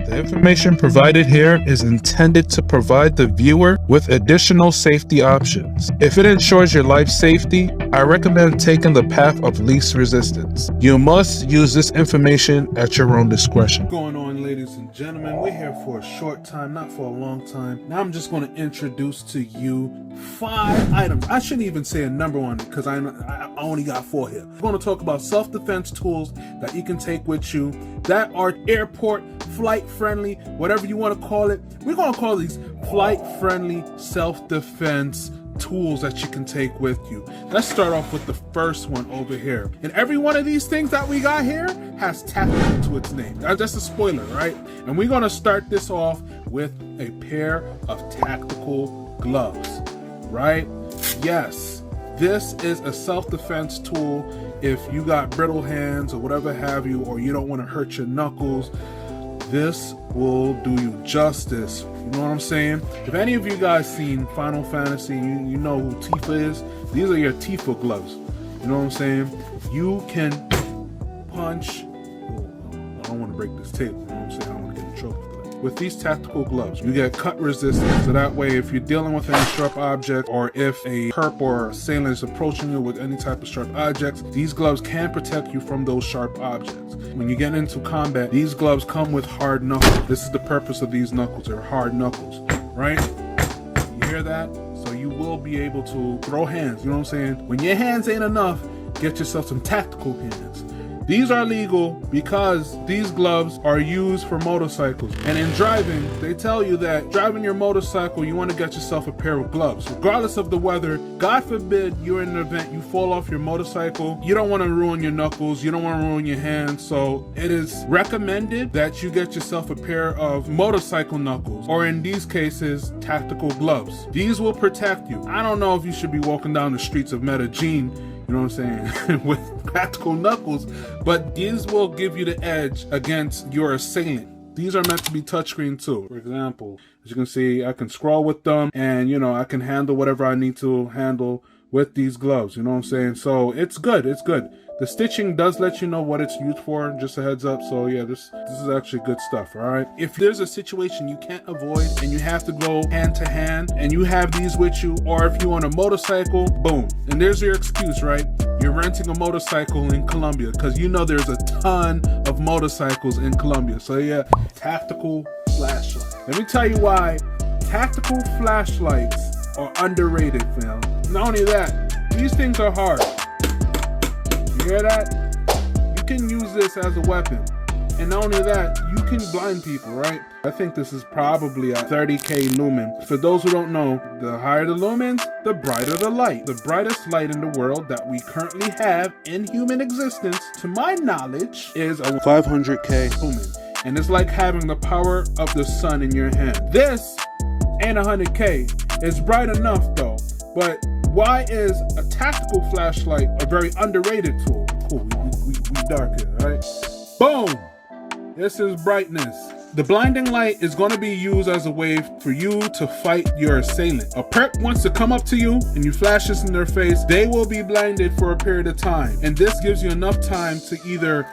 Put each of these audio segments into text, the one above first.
The information provided here is intended to provide the viewer with additional safety options. If it ensures your life safety, I recommend taking the path of least resistance. You must use this information at your own discretion. What's going on, ladies and gentlemen? We're here for a short time, not for a long time. Now I'm just going to introduce to you 5 items. I shouldn't even say a number on it because I only got 4 here. We're going to talk about self-defense tools that you can take with you that are airport, flight-friendly, whatever you want to call it. We're going to call these flight-friendly self-defense tools that you can take with you. Let's start off with the first one over here. And every one of these things that we got here has tactical to its name. That's a spoiler, right? And we're going to start this off with a pair of tactical gloves, right? Yes, this is a self-defense tool if you got brittle hands or whatever have you, or you don't want to hurt your knuckles. This will do you justice. You know what I'm saying? If any of you guys seen Final Fantasy, you know who Tifa is. These are your Tifa gloves. You know what I'm saying? You can punch. I don't want to break this table. You know what I'm saying? I don't want to get in trouble for that. With these tactical gloves, you get cut resistance. So that way, if you're dealing with any sharp object, or if a perp or assailant is approaching you with any type of sharp objects, these gloves can protect you from those sharp objects. When you get into combat, these gloves come with hard knuckles. This is the purpose of these knuckles. They're hard knuckles, right? You hear that? So you will be able to throw hands. You know what I'm saying? When your hands ain't enough, get yourself some tactical hands. These are legal because these gloves are used for motorcycles. And in driving, they tell you that driving your motorcycle, you want to get yourself a pair of gloves. Regardless of the weather, God forbid you're in an event, you fall off your motorcycle, you don't want to ruin your knuckles, you don't want to ruin your hands. So it is recommended that you get yourself a pair of motorcycle knuckles, or in these cases, tactical gloves. These will protect you. I don't know if you should be walking down the streets of Medellin, you know what I'm saying, with tactical knuckles, but these will give you the edge against your assailant. These are meant to be touchscreen too. For example, as you can see, I can scroll with them, and you know, I can handle whatever I need to handle with these gloves. You know what I'm saying? So it's good. It's good. The stitching does let you know what it's used for, just a heads up. So yeah, this is actually good stuff, all right? If there's a situation you can't avoid and you have to go hand to hand and you have these with you, or if you're on a motorcycle, boom. And there's your excuse, right? You're renting a motorcycle in Colombia because you know there's a ton of motorcycles in Colombia. So yeah, tactical flashlight. Let me tell you why tactical flashlights are underrated, fam. Not only that, these things are hard. You hear that? You can use this as a weapon. And not only that, you can blind people, right? I think this is probably a 30K lumen. For those who don't know, the higher the lumens, the brighter the light. The brightest light in the world that we currently have in human existence, to my knowledge, is a 500K lumen. And it's like having the power of the sun in your hand. This ain't 100K. It's bright enough though, but why is a tactical flashlight a very underrated tool? Cool, we dark here, right? Boom! This is brightness. The blinding light is going to be used as a way for you to fight your assailant. A perp wants to come up to you and you flash this in their face, they will be blinded for a period of time. And this gives you enough time to either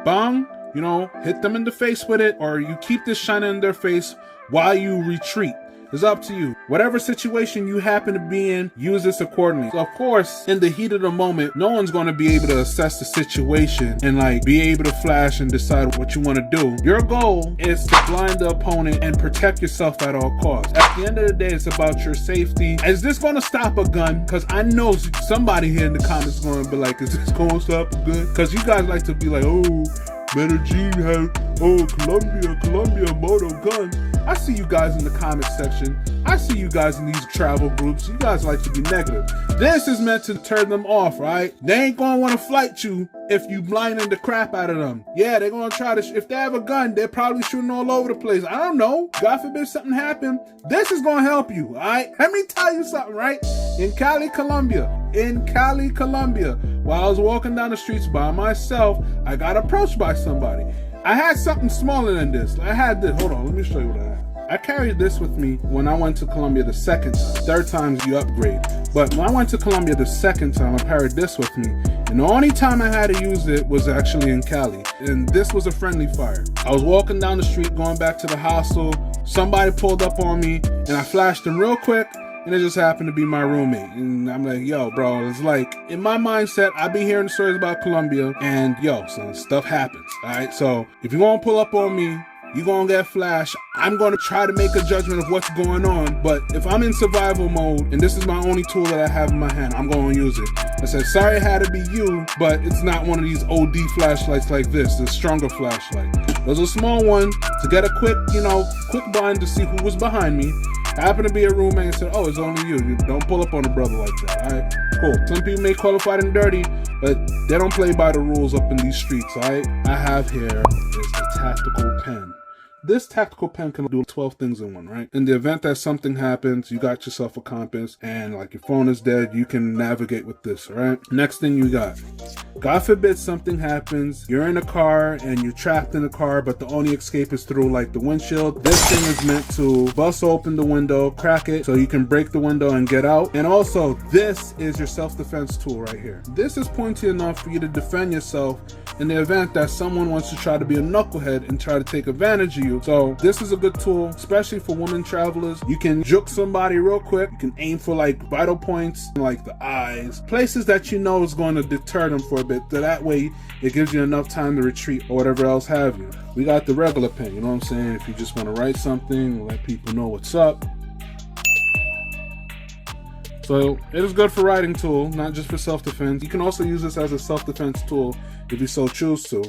bang, you know, hit them in the face with it, or you keep this shining in their face while you retreat. It's up to you. Whatever situation you happen to be in, use this accordingly. So of course, in the heat of the moment, no one's going to be able to assess the situation and like be able to flash and decide what you want to do. Your goal is to blind the opponent and protect yourself at all costs. At the end of the day, it's about your safety. Is this going to stop a gun? Because I know somebody here in the comments is going to be like, is this going to stop a gun? Because you guys like to be like, oh, Medellin has, oh, Colombia moto guns. I see you guys in the comment section. I see you guys in these travel groups. You guys like to be negative. This is meant to turn them off, right? They ain't gonna want to fight you if you blinding the crap out of them. Yeah, they're gonna try to, if they have a gun, they're probably shooting all over the place. I don't know. God forbid something happen. This is gonna help you, all right? Let me tell you something, right? In Cali, Colombia, while I was walking down the streets by myself, I got approached by somebody. I had something smaller than this. I had this. Hold on, let me show you what I had. I carried this with me when I went to Colombia the second time. Third time's you upgrade. But when I went to Colombia the second time, I carried this with me. And And the only time I had to use it was actually in Cali. And this was a friendly fire. I was walking down the street going back to the hostel. Somebody pulled up on me and I flashed them real quick. And it just happened to be my roommate. And I'm like, yo, bro, it's like, in my mindset, I be hearing stories about Colombia. And yo, son, stuff happens, all right? So if you're going to pull up on me, you're going to get flashed. I'm going to try to make a judgment of what's going on. But if I'm in survival mode, and this is my only tool that I have in my hand, I'm going to use it. I said, sorry it had to be you, but it's not one of these OD flashlights like this, the stronger flashlight. It was a small one to get a quick blind to see who was behind me. Happened to be a roommate and said, oh, it's only you. You don't pull up on a brother like that, all right? Cool. Some people may qualify and dirty, but they don't play by the rules up in these streets, all right? I have here is a tactical pen. This tactical pen can do 12 things in one, right? In the event that something happens, you got yourself a compass and like your phone is dead, you can navigate with this, all right? Next thing you got, God forbid something happens, you're in a car and you're trapped in a car, but the only escape is through like the windshield. This thing is meant to bust open the window, crack it, so you can break the window and get out. And also, this is your self-defense tool right here. This is pointy enough for you to defend yourself in the event that someone wants to try to be a knucklehead and try to take advantage of you. So this is a good tool, especially for women travelers. You can juke somebody real quick. You can aim for like vital points, like the eyes, places that you know is going to deter them for a bit. So that way it gives you enough time to retreat or whatever else have you. We got the regular pen, you know what I'm saying? If you just want to write something, let people know what's up. So it is good for writing tool, not just for self-defense. You can also use this as a self-defense tool if you so choose to.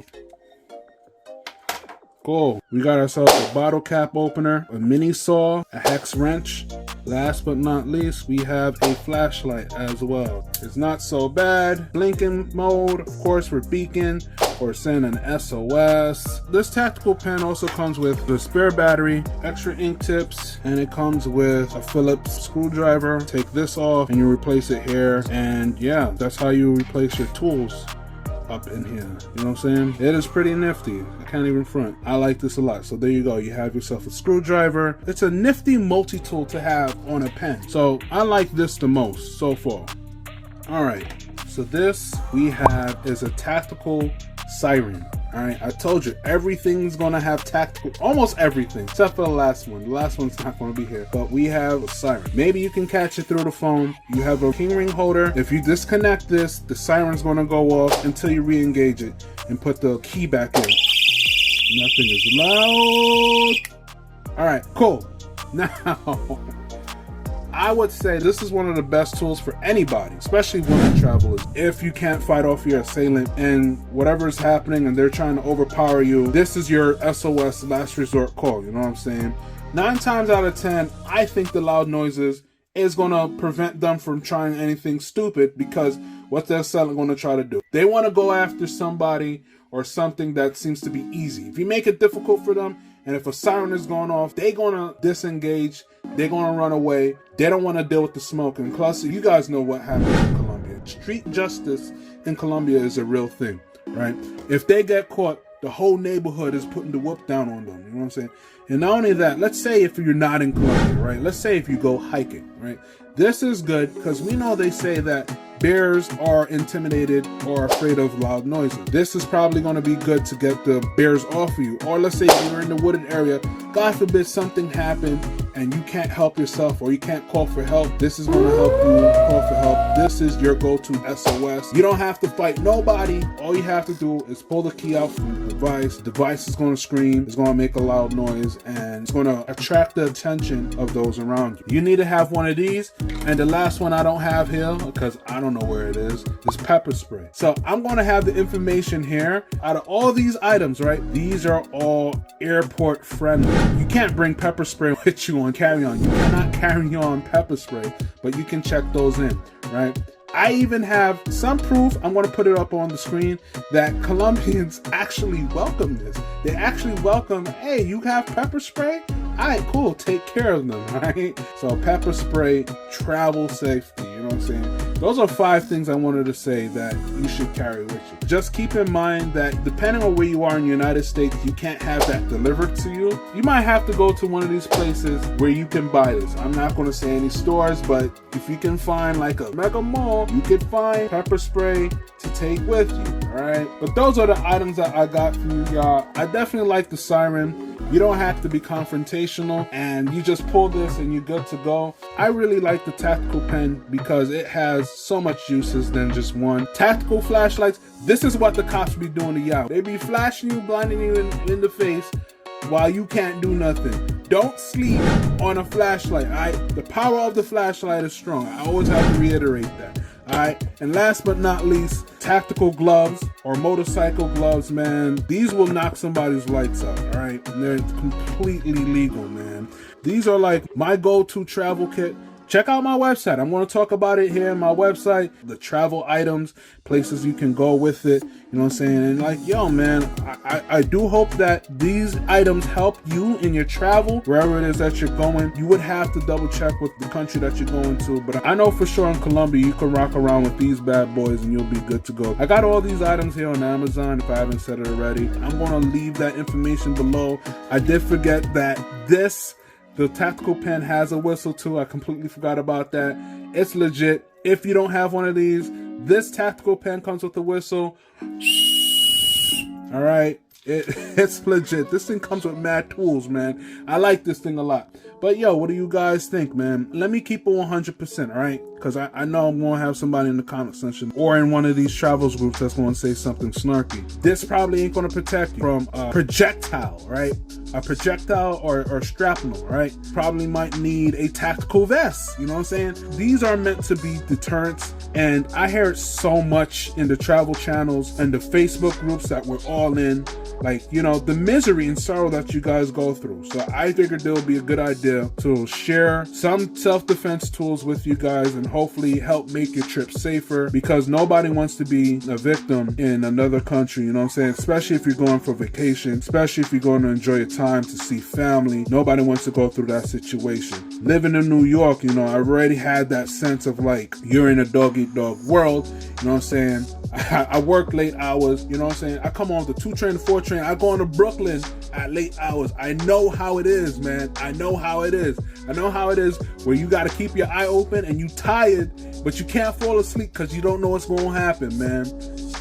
Cool. We got ourselves a bottle cap opener, a mini saw, a hex wrench. Last but not least, we have a flashlight as well. It's not so bad. Blinking mode, of course, for beacon or send an SOS. This tactical pen also comes with the spare battery, extra ink tips, and it comes with a Phillips screwdriver. Take this off and you replace it here. And yeah, that's how you replace your tools up in here. You know what I'm saying? It is pretty nifty. I can't even front. I like this a lot. So there you go. You have yourself a screwdriver. It's a nifty multi-tool to have on a pen. So I like this the most so far. All right. So this we have is a tactical Siren. All right, I told you everything's gonna have tactical, almost everything except for the last one. The last one's not gonna be here, but we have a Siren. Maybe you can catch it through the phone. You have a key ring holder. If you disconnect this, the Siren's gonna go off until you re-engage it and put the key back in. Nothing is loud. All right, cool. Now, I would say this is one of the best tools for anybody, especially women travelers. If you can't fight off your assailant and whatever is happening and they're trying to overpower you, this is your SOS last resort call, you know what I'm saying? 9 times out of 10, I think the loud noises is gonna prevent them from trying anything stupid, because what's the assailant gonna try to do? They wanna go after somebody or something that seems to be easy. If you make it difficult for them, and if a siren is going off, they're gonna disengage, they're gonna run away, they don't wanna deal with the smoke. And plus, you guys know what happens in Colombia. Street justice in Colombia is a real thing, right? If they get caught, the whole neighborhood is putting the whoop down on them, you know what I'm saying? And not only that, let's say if you're not in Colombia, right? Let's say if you go hiking, right? This is good because we know they say that bears are intimidated or afraid of loud noises. This is probably going to be good to get the bears off of you. Or let's say you're in the wooded area, God forbid something happened and you can't help yourself or you can't call for help. This is going to help you call for help. This is your go-to SOS. You don't have to fight nobody. All you have to do is pull the key out from the device. The device is going to scream, it's going to make a loud noise, and it's going to attract the attention of those around you. You need to have one of these. And the last one I don't have here, because I don't know where it is pepper spray. So I'm going to have the information here. Out of all these items, right, these are all airport friendly. You can't bring pepper spray with you on carry-on. You cannot carry on pepper spray, but you can check those in, right? I even have some proof, I'm going to put it up on the screen, that Colombians actually welcome this. They actually welcome, hey, you have pepper spray? All right, cool, take care of them, right? So pepper spray, travel safety, you know what I'm saying? Those are 5 things I wanted to say that you should carry with you. Just keep in mind that depending on where you are in the United States, you can't have that delivered to you. You might have to go to one of these places where you can buy this. I'm not going to say any stores, but if you can find like a mega mall, you could find pepper spray to take with you, all right? But those are the items that I got for you, y'all. I definitely like the Siren. You don't have to be confrontational, and you just pull this and you're good to go. I really like the tactical pen because it has so much uses than just one. Tactical flashlights, this is what the cops be doing to y'all. They be flashing you, blinding you in the face while you can't do nothing. Don't sleep on a flashlight, all right? The power of the flashlight is strong. I always have to reiterate that. All right, and last but not least, tactical gloves or motorcycle gloves, man. These will knock somebody's lights out, all right? And they're completely legal, man. These are like my go-to travel kit. Check out my website. I'm going to talk about it here on my website. The travel items, places you can go with it. You know what I'm saying? And like, yo, man, I do hope that these items help you in your travel, wherever it is that you're going. You would have to double check with the country that you're going to. But I know for sure in Colombia, you can rock around with these bad boys and you'll be good to go. I got all these items here on Amazon, if I haven't said it already. I'm going to leave that information below. I did forget that the tactical pen has a whistle too. I completely forgot about that. It's legit. If you don't have one of these, this tactical pen comes with a whistle. All right. It's legit. This thing comes with mad tools, man. I like this thing a lot. But yo, what do you guys think, man? Let me keep it 100%, all right? Because I know I'm going to have somebody in the comment section or in one of these travels groups that's going to say something snarky. This probably ain't going to protect you from a projectile, right? A projectile or shrapnel, right? Probably might need a tactical vest, you know what I'm saying? These are meant to be deterrents, and I hear it so much in the travel channels and the Facebook groups that we're all in. Like, you know, the misery and sorrow that you guys go through. So I figured there would be a good idea to share some self-defense tools with you guys and hopefully help make your trip safer, because nobody wants to be a victim in another country, you know what I'm saying? Especially if you're going for vacation, especially if you're going to enjoy your time to see family. Nobody wants to go through that situation. Living in New York, you know, I already had that sense of like, you're in a dog-eat-dog world, you know what I'm saying? I work late hours, you know what I'm saying? I come on the 2 train, the 4 train, I go into Brooklyn at late hours. I know how it is, man. I know how it is. I know how it is where you got to keep your eye open and you tired, but you can't fall asleep because you don't know what's going to happen, man.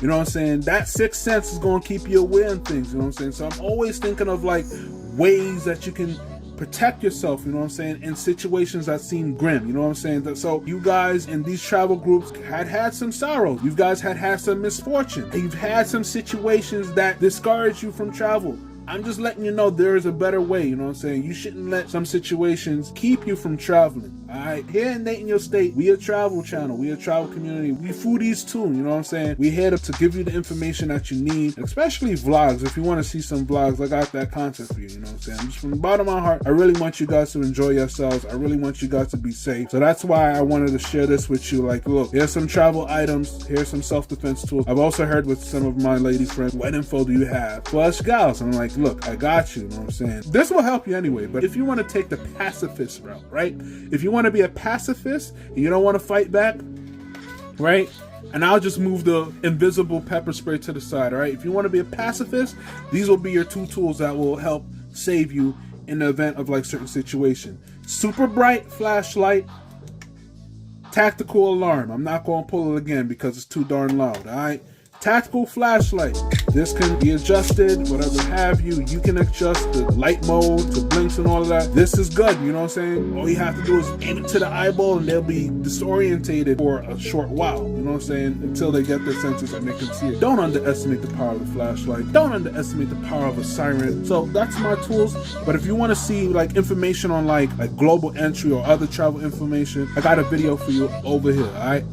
You know what I'm saying? That sixth sense is going to keep you aware of things, you know what I'm saying? So I'm always thinking of like ways that you can protect yourself, you know what I'm saying, in situations that seem grim, you know what I'm saying? So you guys in these travel groups had some sorrow. You guys had some misfortune. You've had some situations that discourage you from travel. I'm just letting you know there is a better way, you know what I'm saying? You shouldn't let some situations keep you from traveling. All right, here in NateInYoState, we a travel channel, we a travel community, we foodies too, you know what I'm saying? We here to give you the information that you need, especially vlogs. If you want to see some vlogs, I got that content for you, you know what I'm saying? Just from the bottom of my heart, I really want you guys to enjoy yourselves. I really want you guys to be safe. So that's why I wanted to share this with you. Like, look, here's some travel items, here's some self-defense tools. I've also heard with some of my lady friends, what info do you have for us gals? And I'm like, look, I got you know what I'm saying? This will help you anyway, but if you want to take the pacifist route, right? If you want to be a pacifist and you don't want to fight back, right? And I'll just move the invisible pepper spray to the side, all right? If you want to be a pacifist, these will be your 2 tools that will help save you in the event of like certain situation. Super bright flashlight, tactical alarm. I'm not going to pull it again because it's too darn loud, all right? Tactical flashlight. This can be adjusted, whatever have you. You can adjust the light mode to blinks and all of that. This is good, you know what I'm saying? All you have to do is aim it to the eyeball and they'll be disorientated for a short while, you know what I'm saying? Until they get their senses and they can see it. Don't underestimate the power of the flashlight. Don't underestimate the power of a siren. So that's my tools. But if you want to see like information on like global entry or other travel information, I got a video for you over here, all right?